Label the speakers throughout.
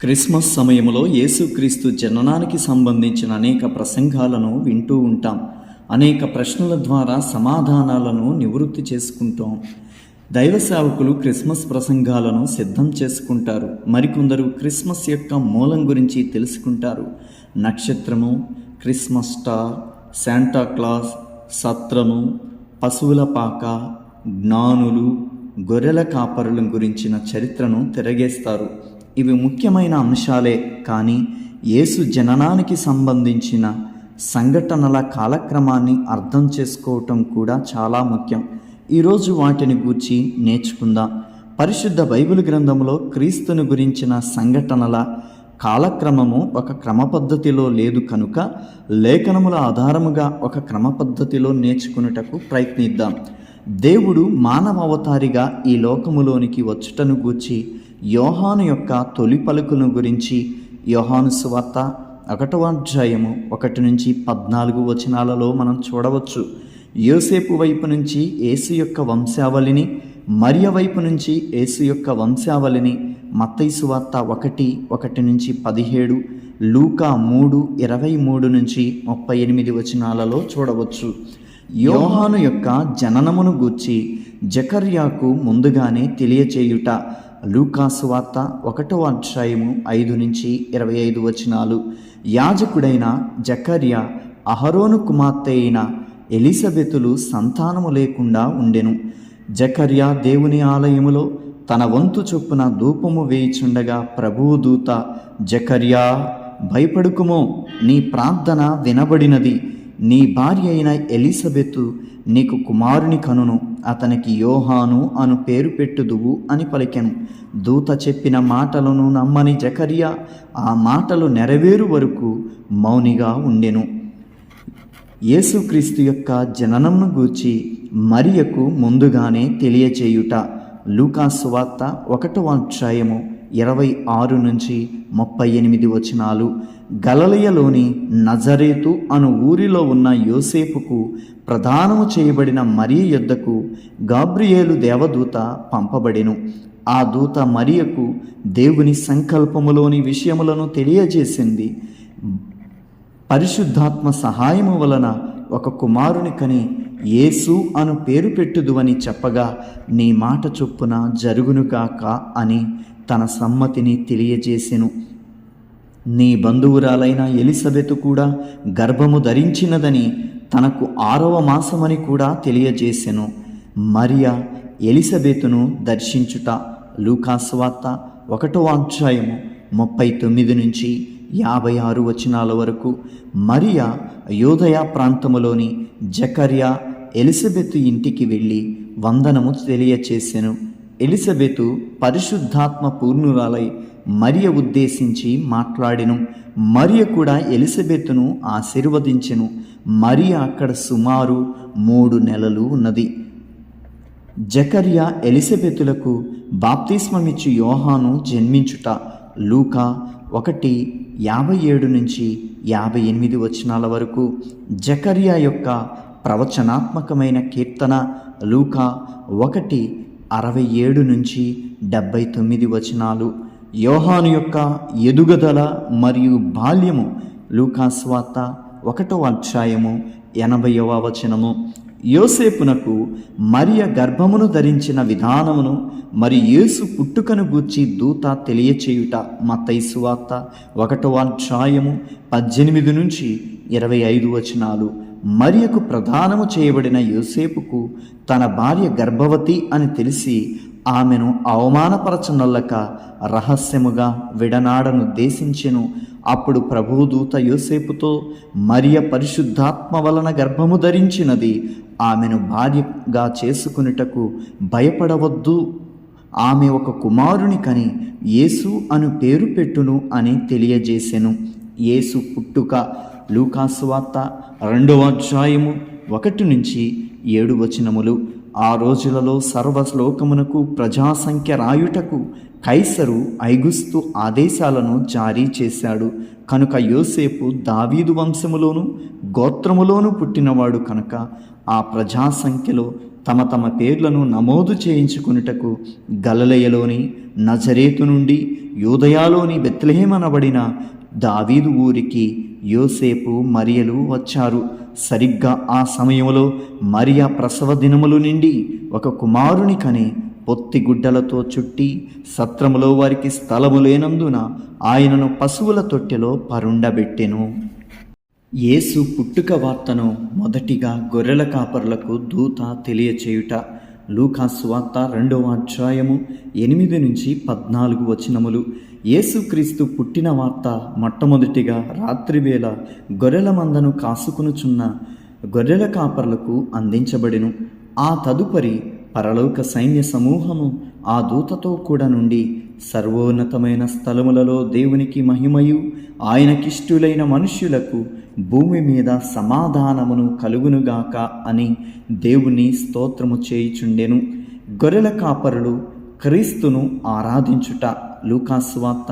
Speaker 1: Christmas సమయంలో యేసుక్రీస్తు జననానికి సంబంధించిన అనేక ప్రసంగాలను వింటూ ఉంటాం. అనేక ప్రశ్నల ద్వారా సమాధానాలను నివృత్తి చేసుకుంటాం. దైవ సేవకులు క్రిస్మస్ ప్రసంగాలను సిద్ధం చేసుకుంటారు. మరికొందరు క్రిస్మస్ యొక్క మూలం గురించి తెలుసుకుంటారు. నక్షత్రము, క్రిస్మస్ స్టార్, శాంటా క్లాస్, సత్రము, పశువుల పాక, జ్ఞానులు, గొర్రెల కాపరుల గురించిన చరిత్రను తిరగేస్తారు. ఇవి ముఖ్యమైన అంశాలే, కానీ యేసు జననానికి సంబంధించిన సంఘటనల కాలక్రమాన్ని అర్థం చేసుకోవటం కూడా చాలా ముఖ్యం. ఈరోజు వాటిని గూర్చి నేర్చుకుందాం. పరిశుద్ధ బైబిల్ గ్రంథంలో క్రీస్తుని గురించిన సంఘటనల కాలక్రమము ఒక క్రమ పద్ధతిలో లేదు కనుక లేఖనముల ఆధారముగా ఒక క్రమ పద్ధతిలో నేర్చుకున్నటకు ప్రయత్నిద్దాం. దేవుడు మానవ అవతారిగా ఈ లోకములోనికి వచ్చుటను గూర్చి యోహాను యొక్క తొలి పలుకులను గురించి యోహాను సువార్త 1వ అధ్యాయము 1-14 వచనాలలో మనం చూడవచ్చు. యోసేపు వైపు నుంచి యేసు యొక్క వంశావళిని, మరియ వైపు నుంచి యేసు యొక్క వంశావళిని మత్తయి సువార్త 1:1-17, లూకా 3:23-38 వచనాలలో చూడవచ్చు. యోహాను యొక్క జననమును గూర్చి జకర్యాకు ముందుగానే తెలియచేయుట లూకా సువార్త 1వ అధ్యాయము 5-25 వచనాలు. యాజకుడైన జకర్యా అహరోను కుమార్తె అయిన ఎలిజబెతులు సంతానము లేకుండా ఉండెను. జకర్యా దేవుని ఆలయములో తన వంతు చొప్పున ధూపము వేయుచుండగా ప్రభువు దూత, జకర్యా భయపడుకుమో, నీ ప్రార్థన వినబడినది, నీ భార్య అయిన ఎలిజబెతు నీకు కుమారుని కనును, అతనికి యోహాను అను పేరు పెట్టుదువు అని పలికెను. దూత చెప్పిన మాటలను నమ్మని జకర్యా ఆ మాటలు నెరవేరు వరకు మౌనిగా ఉండెను. యేసుక్రీస్తు యొక్క జననంను గూర్చి మరియకు ముందుగానే తెలియచేయుట లూకా సువార్త 1వ అధ్యాయము 26-38 వచనాలు. గలిలయలోని నజరేతు అను ఊరిలో ఉన్న యోసేపుకు ప్రదానము చేయబడిన మరియ యొద్దకు గాబ్రియేలు దేవదూత పంపబడెను. ఆ దూత మరియకు దేవుని సంకల్పములోని విషయములను తెలియజేసింది. పరిశుద్ధాత్మ సహాయము వలన ఒక కుమారుని కని యేసు అను పేరు పెట్టుదువని చెప్పగా, నీ మాట చొప్పున జరుగునుగాక అని తన సమ్మతిని తెలియజేసెను. నీ బంధువురాలైన ఎలిజబెతు కూడా గర్భము ధరించినదని తనకు 6వ మాసమని కూడా తెలియజేసెను. మరియా ఎలిజబెతును దర్శించుట లూకా సువార్త 1వ అధ్యాయము 39-56 వచనాల వరకు. మరియా యూదయ ప్రాంతములోని జకర్యా ఎలిజబెతు ఇంటికి వెళ్ళి వందనము తెలియచేసెను. ఎలిజబెతు పరిశుద్ధాత్మ పూర్ణురాలై మరియ ఉద్దేశించి మాట్లాడెను. మరియ కూడా ఎలిజబెతును ఆశీర్వదించెను. మరియ అక్కడ సుమారు 3 నెలలు ఉన్నది. జకర్యా ఎలిజబెతులకు బాప్తిస్మమిచ్చు యోహాను జన్మించుట లూకా 1:57-58 వచనాల వరకు. జకర్యా యొక్క ప్రవచనాత్మకమైన కీర్తన లూకా 1:67-79 వచనాలు. యోహాను యొక్క ఎదుగుదల మరియు బాల్యము లూకా సువార్త 1వ అధ్యాయము 80వ వచనము. యోసేపునకు మరియ గర్భమును ధరించిన విధానమును మరియు యేసు పుట్టుకను గూర్చి దూత తెలియచేయుట మత్తయి సువార్త 1వ అధ్యాయము 18-25 వచనాలు. మరియకు ప్రదానము చేయబడిన యోసేపుకు తన భార్య గర్భవతి అని తెలిసి ఆమెను అవమానపరచనొల్లక రహస్యముగా విడనాడనుద్దేశించెను. అప్పుడు ప్రభుదూత యోసేపుతో, మరియ పరిశుద్ధాత్మ వలన గర్భము ధరించినది, ఆమెను భార్యగా చేసుకునుటకు భయపడవద్దు, ఆమె ఒక కుమారుని కని యేసు అను పేరు పెట్టును అని తెలియజేసెను. యేసు పుట్టుక లూకా సువార్త 2వ అధ్యాయము 1-7 వచనములు. ఆ రోజులలో సర్వలోకమునకు ప్రజాసంఖ్య రాయుటకు కైసరు ఐగుస్తు ఆదేశాలను జారీ చేశాడు. కనుక యోసేపు దావీదు వంశములోను గోత్రములోను పుట్టినవాడు కనుక ఆ ప్రజాసంఖ్యలో తమ తమ పేర్లను నమోదు చేయించుకున్నటకు గలిలయలోని నజరేతు నుండి యూదయాలోని బెత్లెహేము అనబడిన దావీదు ఊరికి యోసేపు మరియలు వచ్చారు. సరిగ్గా ఆ సమయంలో మరియ ప్రసవ దినములు నిండి ఒక కుమారుని కని పొత్తిగుడ్డలతో చుట్టి సత్రములో వారికి స్థలము లేనందున ఆయనను పశువుల తొట్టెలో పరుండబెట్టెను. యేసు పుట్టుక వార్తను మొదటిగా గొర్రెల కాపరులకు దూత తెలియచేయుట. లూకాసు వార్త 2వ అధ్యాయము 8-14 వచనములు. యేసుక్రీస్తు పుట్టిన వార్త మొట్టమొదటిగా రాత్రివేళ గొర్రెల మందను కాసుకునుచున్న గొర్రెల కాపరులకు అందించబడెను. ఆ తదుపరి పరలోక సైన్య సమూహము ఆ దూతతో కూడా నుండి సర్వోన్నతమైన స్థలములలో దేవునికి మహిమయు ఆయనకిష్టులైన మనుష్యులకు భూమి మీద సమాధానమును కలుగునుగాక అని దేవుని స్తోత్రము చేయుచుండెను. గొర్రెల కాపరులు క్రీస్తును ఆరాధించుట. లూకాసు వార్త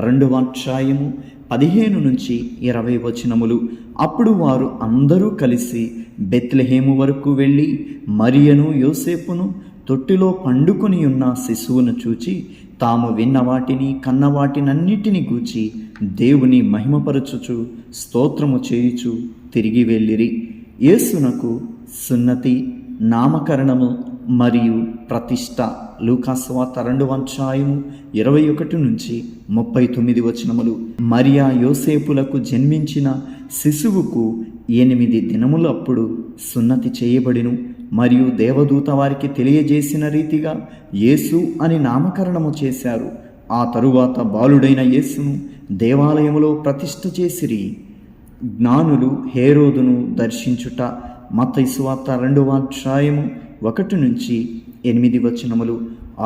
Speaker 1: 2వ అధ్యాయము 15-20 వచనములు. అప్పుడు వారు అందరూ కలిసి బెత్లెహేము వరకు వెళ్ళి మరియను యోసేపును తొట్టిలో పండుకొని ఉన్న శిశువును చూచి తాము విన్న వాటిని కన్న వాటినన్నిటిని గూర్చి దేవుని మహిమపరచుచు స్తోత్రము చేయుచు తిరిగి వెళ్ళిరి. యేసునకు సున్నతి, నామకరణము మరియు ప్రతిష్ట. లూకాసు వార్త 2వ అధ్యాయము 21-39 వచనములు. మరియా యోసేపులకు జన్మించిన శిశువుకు 8 దినములు అప్పుడు సున్నతి చేయబడిను. మరియు దేవదూత వారికి తెలియజేసిన రీతిగా యేసు అని నామకరణము చేశారు. ఆ తరువాత బాలుడైన యేసును దేవాలయములో ప్రతిష్ఠ చేసిరి. జ్ఞానులు హేరోదును దర్శించుట. మత్తయి సువార్త 2వ అధ్యాయము 1-8 వచనములు.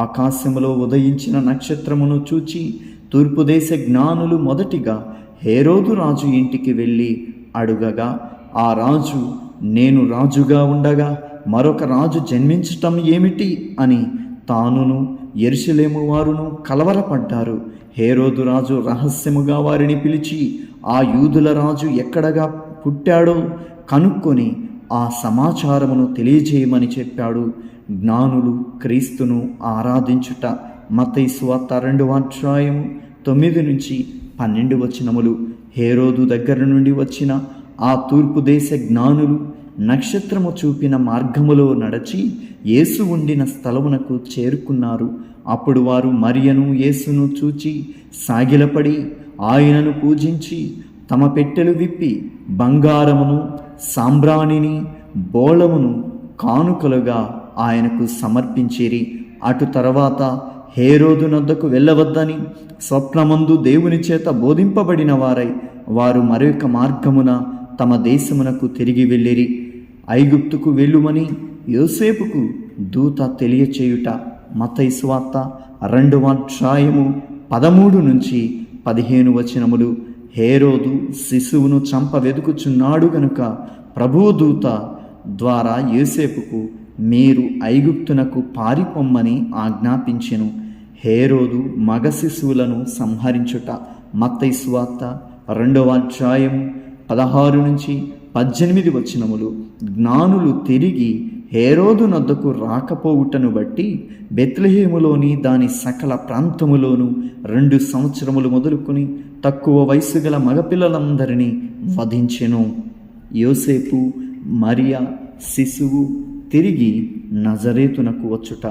Speaker 1: ఆకాశములో ఉదయించిన నక్షత్రమును చూచి తూర్పు దేశ జ్ఞానులు మొదటిగా హేరోదు రాజు ఇంటికి వెళ్ళి అడుగగా, ఆ రాజు, నేను రాజుగా ఉండగా మరొక రాజు జన్మించటం ఏమిటి అని తానును యెరూషలేము వారును కలవరపడ్డారు. హేరోదు రాజు రహస్యముగా వారిని పిలిచి ఆ యూదుల రాజు ఎక్కడగా పుట్టాడో కనుక్కొని ఆ సమాచారమును తెలియజేయమని చెప్పాడు. జ్ఞానులు క్రీస్తును ఆరాధించుట. మత్తయి సువార్త 2వ అధ్యాయము 9-12 వచనములు. హేరోదు దగ్గర నుండి వచ్చిన ఆ తూర్పు దేశ జ్ఞానులు నక్షత్రము చూపిన మార్గములో నడచి యేసు ఉండిన స్థలమునకు చేరుకున్నారు. అప్పుడు వారు మరియను యేసును చూచి సాగిలపడి ఆయనను పూజించి తమ పెట్టెలు విప్పి బంగారమును, సాంబ్రాణిని, బోళమును కానుకలుగా ఆయనకు సమర్పించిరి. అటు తర్వాత హేరోదు నొద్దకు వెళ్ళవద్దని స్వప్నమందు దేవుని చేత బోధింపబడిన వారై వారు మరొక మార్గమున తమ దేశమునకు తిరిగి వెళ్ళిరి. ఐగుప్తుకు వెళ్ళుమని యోసేపుకు దూత తెలియచేయుట. మత్తయి సువార్త 2వ అధ్యాయము 13-15 వచనములు. హేరోదు శిశువును చంప వెదుకుచున్నాడు గనుక ప్రభువు దూత ద్వారా యోసేపుకు మీరు ఐగుప్తునకు పారిపొమ్మని ఆజ్ఞాపించెను. హేరోదు మగ శిశువులను సంహరించుట. మత్తయి సువార్త 2వ అధ్యాయము 16-18 వచనములు. జ్ఞానులు తిరిగి హేరోదు నొద్దకు రాకపోవుటను బట్టి బెత్లెహేములోని దాని సకల ప్రాంతములోను 2 సంవత్సరములు మొదలుకొని తక్కువ వయసు గల మగపిల్లలందరినీ వధించెను. యోసేపు, మరియా, శిశువు తిరిగి నజరేతునకు వచ్చుట.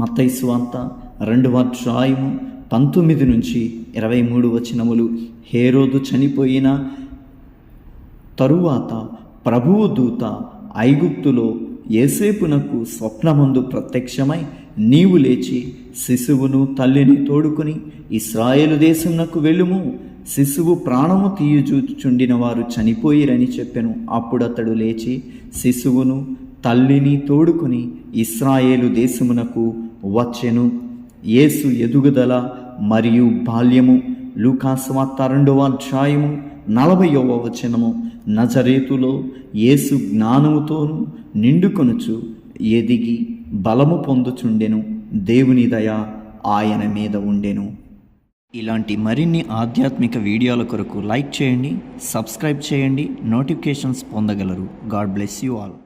Speaker 1: మత్తయి సువార్త 2వ అధ్యాయము 19-23 వచనములు. హేరోదు చనిపోయిన తరువాత ప్రభువు దూత ఐగుప్తులో యోసేపునకు స్వప్నమందు ప్రత్యక్షమై, నీవు లేచి శిశువును తల్లిని తోడుకుని ఇశ్రాయేలు దేశమునకు వెళ్ళుము, శిశువు ప్రాణము తీయుచూచుచుండిన వారు చనిపోయిరని చెప్పెను. అప్పుడు అతడు లేచి శిశువును తల్లిని తోడుకుని ఇశ్రాయేలు దేశమునకు వచ్చెను. యేసు ఎదుగుదల మరియు బాల్యము. లూకాసు వార్త 2వ అధ్యాయము 40వ వచనము. నజరేతులో యేసు జ్ఞానముతోను నిండుకొనుచు ఎదిగి బలము పొందుచుండెను. దేవుని దయ ఆయన మీద ఉండెను. ఇలాంటి మరిన్ని ఆధ్యాత్మిక వీడియోల కొరకు లైక్ చేయండి, సబ్స్క్రైబ్ చేయండి, నోటిఫికేషన్స్ పొందగలరు. God bless you all.